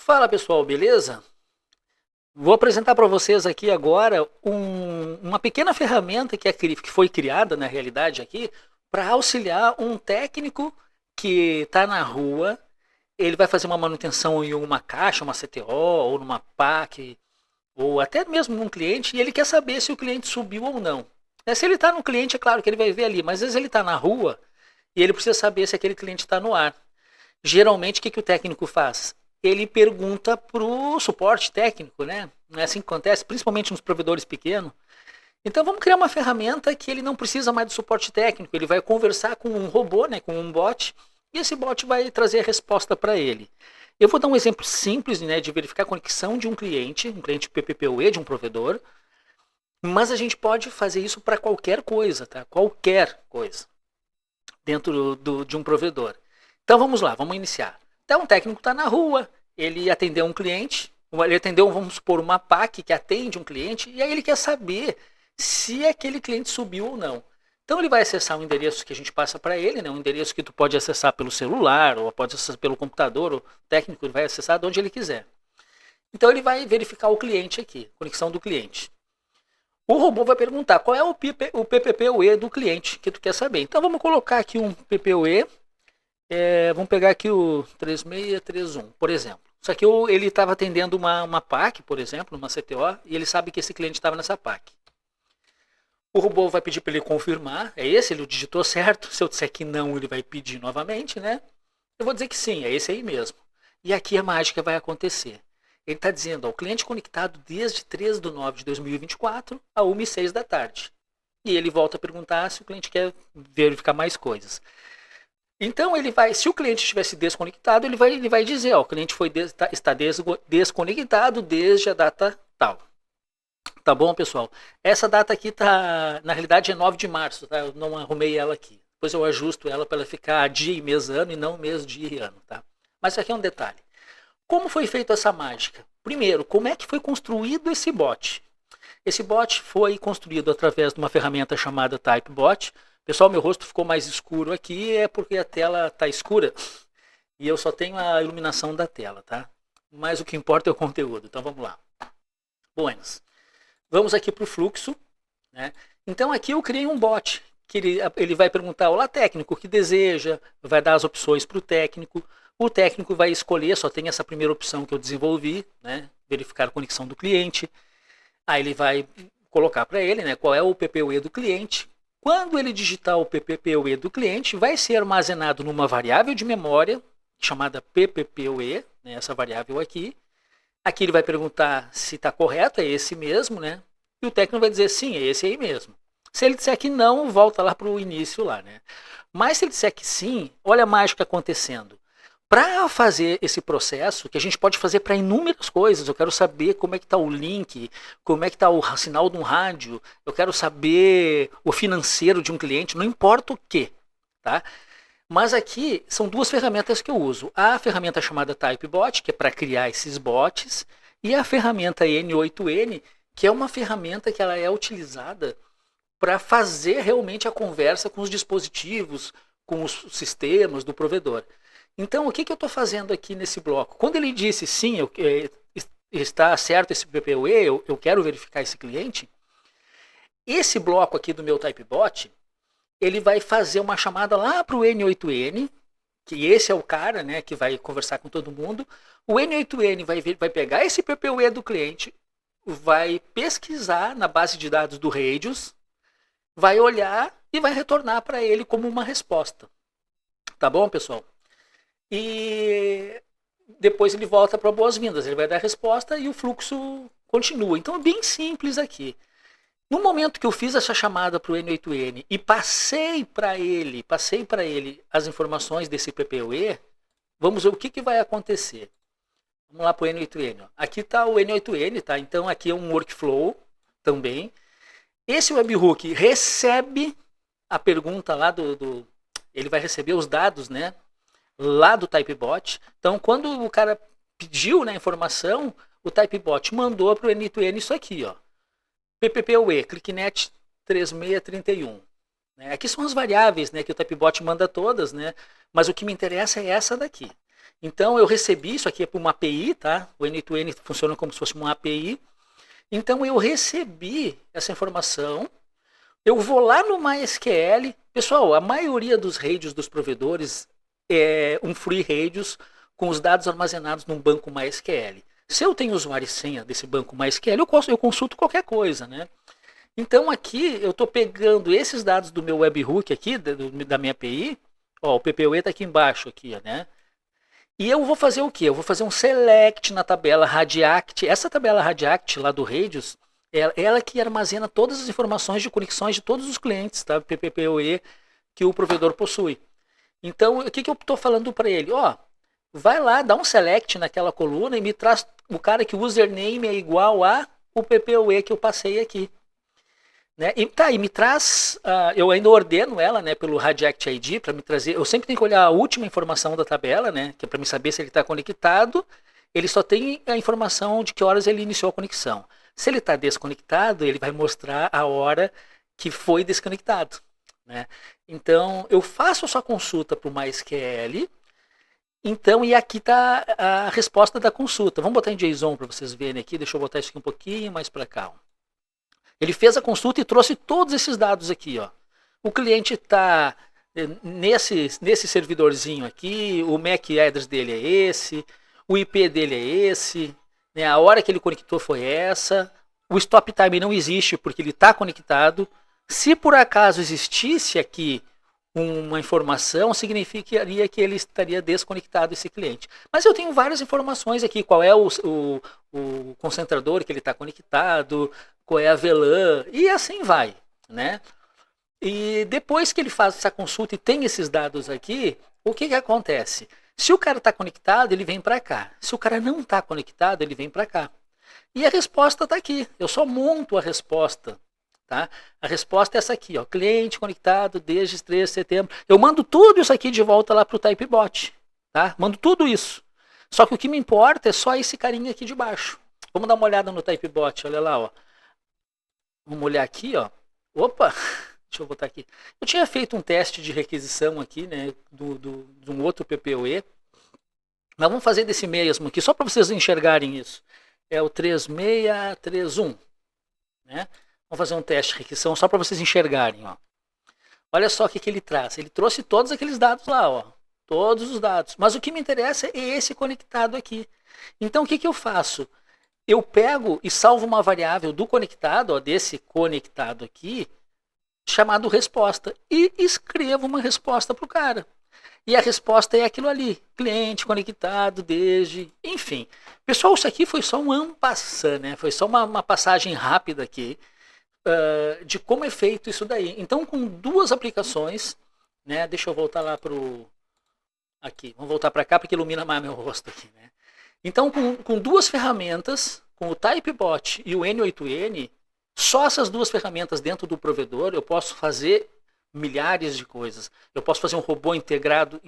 Fala pessoal, beleza? Vou apresentar para vocês aqui agora uma pequena ferramenta que foi criada na realidade aqui para auxiliar um técnico que está na rua. Ele vai fazer uma manutenção em uma caixa, uma CTO ou numa PAC ou até mesmo num cliente e ele quer saber se o cliente subiu ou não. Se ele está no cliente, é claro que ele vai ver ali, mas às vezes ele está na rua e ele precisa saber se aquele cliente está no ar. Geralmente, o que o técnico faz? Ele pergunta para o suporte técnico, né? Não é assim que acontece, principalmente nos provedores pequenos. Então vamos criar uma ferramenta que ele não precisa mais do suporte técnico, ele vai conversar com um robô, né, com um bot, e esse bot vai trazer a resposta para ele. Eu vou dar um exemplo simples, né, de verificar a conexão de um cliente PPPoE de um provedor, mas a gente pode fazer isso para qualquer coisa, tá? Qualquer coisa dentro de um provedor. Então vamos lá, vamos iniciar. Então um técnico está na rua, ele atendeu um cliente, ele atendeu, vamos supor, uma PAC que atende um cliente, e aí ele quer saber se aquele cliente subiu ou não. Então ele vai acessar um endereço que a gente passa para ele, né, um endereço que tu pode acessar pelo celular, ou pode acessar pelo computador, o técnico ele vai acessar de onde ele quiser. Então ele vai verificar o cliente aqui, conexão do cliente. O robô vai perguntar qual é o PPPoE do cliente que tu quer saber. Então vamos colocar aqui um PPoE. Vamos pegar aqui o 3631, por exemplo. Só que ele estava atendendo uma PAC, por exemplo, uma CTO, e ele sabe que esse cliente estava nessa PAC. O robô vai pedir para ele confirmar, é esse, ele digitou certo. Se eu disser que não, ele vai pedir novamente, né? Eu vou dizer que sim, é esse aí mesmo. E aqui a mágica vai acontecer. Ele está dizendo, ó, o cliente conectado desde 13/9/2024 a 1h06 da tarde. E ele volta a perguntar se o cliente quer verificar mais coisas. Então ele vai, se o cliente estivesse desconectado, ele vai dizer, ó, o cliente está desconectado desde a data tal. Tá bom, pessoal? Essa data aqui tá, na realidade é 9 de março, tá? Eu não arrumei ela aqui. Depois eu ajusto ela para ela ficar dia e mês ano e não mês, dia e ano, tá? Mas isso aqui é um detalhe. Como foi feita essa mágica? Primeiro, como é que foi construído esse bot? Esse bot foi construído através de uma ferramenta chamada TypeBot. Pessoal, meu rosto ficou mais escuro aqui, é porque a tela está escura e eu só tenho a iluminação da tela, tá? Mas o que importa é o conteúdo, então vamos lá. Buenas. Vamos aqui para o fluxo, né? Então aqui eu criei um bot, que ele vai perguntar, olá técnico, o que deseja, vai dar as opções para o técnico vai escolher, só tem essa primeira opção que eu desenvolvi, né? Verificar a conexão do cliente, aí ele vai colocar para ele, né, qual é o PPoE do cliente. Quando ele digitar o PPPoE do cliente, vai ser armazenado numa variável de memória, chamada PPPoE, né, essa variável aqui. Aqui ele vai perguntar se está correto, é esse mesmo, né? E o técnico vai dizer sim, é esse aí mesmo. Se ele disser que não, volta lá para o início lá, né? Mas se ele disser que sim, olha a mágica acontecendo. Para fazer esse processo, que a gente pode fazer para inúmeras coisas, eu quero saber como é que está o link, como é que está o sinal de um rádio, eu quero saber o financeiro de um cliente, não importa o que, tá? Mas aqui são duas ferramentas que eu uso. A ferramenta chamada TypeBot, que é para criar esses bots, e a ferramenta N8N, que é uma ferramenta que ela é utilizada para fazer realmente a conversa com os dispositivos, com os sistemas do provedor. Então, o que eu estou fazendo aqui nesse bloco? Quando ele disse sim, está certo esse PPoE, eu quero verificar esse cliente, esse bloco aqui do meu TypeBot, ele vai fazer uma chamada lá para o N8N, que esse é o cara, né, que vai conversar com todo mundo. O N8N vai pegar esse PPoE do cliente, vai pesquisar na base de dados do Radius, vai olhar e vai retornar para ele como uma resposta. Tá bom, pessoal? E depois ele volta para boas-vindas, ele vai dar a resposta e o fluxo continua. Então é bem simples aqui. No momento que eu fiz essa chamada para o N8N e passei para ele as informações desse PPoE, vamos ver o que vai acontecer. Vamos lá para o N8N. Ó. Aqui está o N8N, tá? Então aqui é um workflow também. Esse webhook recebe a pergunta lá ele vai receber os dados, né? Lá do TypeBot. Então, quando o cara pediu, né, a informação, o TypeBot mandou para o N8N isso aqui, ó. PPPoE, ClickNet 3631. Aqui são as variáveis, né, que o TypeBot manda todas, né, mas o que me interessa é essa daqui. Então eu recebi, isso aqui é por uma API, tá? O N2N funciona como se fosse uma API. Então eu recebi essa informação, eu vou lá no MySQL. Pessoal, a maioria dos radios dos provedores é um free radios com os dados armazenados num banco MySQL. Se eu tenho usuário e senha desse banco MySQL, eu consulto qualquer coisa, né? Então aqui eu estou pegando esses dados do meu webhook aqui, da minha API, ó, o PPUE está aqui embaixo, aqui, né? E eu vou fazer o quê? Eu vou fazer um select na tabela Radiact. Essa tabela Radiact lá do Radius, ela que armazena todas as informações de conexões de todos os clientes, tá? PPPoE que o provedor possui. Então, o que, que eu estou falando para ele? Ó, vai lá, dá um select naquela coluna e me traz o cara que o username é igual a o PPoE que eu passei aqui. Né? E me traz, eu ainda ordeno ela, né, pelo Radiact ID para me trazer. Eu sempre tenho que olhar a última informação da tabela, né, que é para me saber se ele está conectado. Ele só tem a informação de que horas ele iniciou a conexão. Se ele está desconectado, ele vai mostrar a hora que foi desconectado. Né? Então eu faço a sua consulta para o MySQL. Então, e aqui está a resposta da consulta. Vamos botar em JSON para vocês verem aqui. Deixa eu botar isso aqui um pouquinho mais para cá. Ele fez a consulta e trouxe todos esses dados aqui. Ó. O cliente está nesse servidorzinho aqui, o MAC address dele é esse, o IP dele é esse, né, a hora que ele conectou foi essa, o stop time não existe porque ele está conectado. Se por acaso existisse aqui uma informação, significaria que ele estaria desconectado, esse cliente. Mas eu tenho várias informações aqui, qual é o concentrador que ele está conectado, qual é a VLAN, e assim vai, né? E depois que ele faz essa consulta e tem esses dados aqui, o que acontece? Se o cara está conectado, ele vem para cá. Se o cara não está conectado, ele vem para cá. E a resposta está aqui. Eu só monto a resposta. Tá? A resposta é essa aqui, ó, cliente conectado desde 3 de setembro. Eu mando tudo isso aqui de volta lá para o Typebot. Tá? Mando tudo isso. Só que o que me importa é só esse carinha aqui de baixo. Vamos dar uma olhada no Typebot, olha lá. Ó. Vamos olhar aqui. Ó. Opa, deixa eu botar aqui. Eu tinha feito um teste de requisição aqui, né, de um outro PPoE. Mas vamos fazer desse mesmo aqui, só para vocês enxergarem isso. É o 3631. Né? Vamos fazer um teste de requisição só para vocês enxergarem. Ó. Olha só o que ele traz. Ele trouxe todos aqueles dados lá. Ó. Todos os dados. Mas o que me interessa é esse conectado aqui. Então o que eu faço? Eu pego e salvo uma variável do conectado, ó, desse conectado aqui, chamado resposta. E escrevo uma resposta para o cara. E a resposta é aquilo ali. Cliente conectado desde... Enfim. Pessoal, isso aqui foi só um en passant, né? Foi só uma passagem rápida aqui. De como é feito isso daí. Então, com duas aplicações, né? Deixa eu voltar lá para o... Aqui, vamos voltar para cá porque ilumina mais meu rosto aqui, né? Então, com duas ferramentas, com o Typebot e o N8N, só essas duas ferramentas dentro do provedor, eu posso fazer milhares de coisas. Eu posso fazer um robô integrado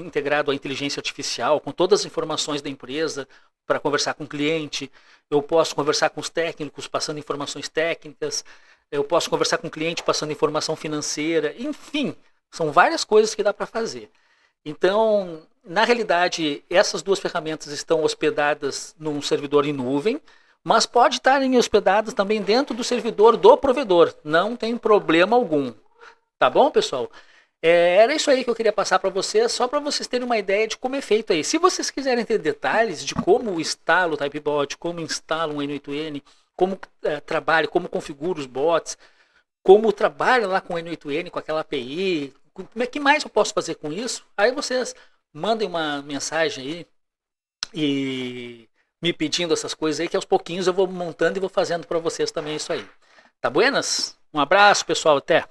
à inteligência artificial, com todas as informações da empresa, para conversar com o cliente. Eu posso conversar com os técnicos, passando informações técnicas. Eu posso conversar com o cliente passando informação financeira, enfim, são várias coisas que dá para fazer. Então, na realidade, essas duas ferramentas estão hospedadas num servidor em nuvem, mas pode estarem hospedadas também dentro do servidor do provedor, não tem problema algum. Tá bom, pessoal? Era isso aí que eu queria passar para vocês, só para vocês terem uma ideia de como é feito aí. Se vocês quiserem ter detalhes de como instalo o Typebot, como instalo um N8N, como trabalho, como configuro os bots, como trabalho lá com o N8N, com aquela API, como é que mais eu posso fazer com isso? Aí vocês mandem uma mensagem aí e me pedindo essas coisas aí, que aos pouquinhos eu vou montando e vou fazendo para vocês também isso aí. Tá buenas? Um abraço, pessoal, até!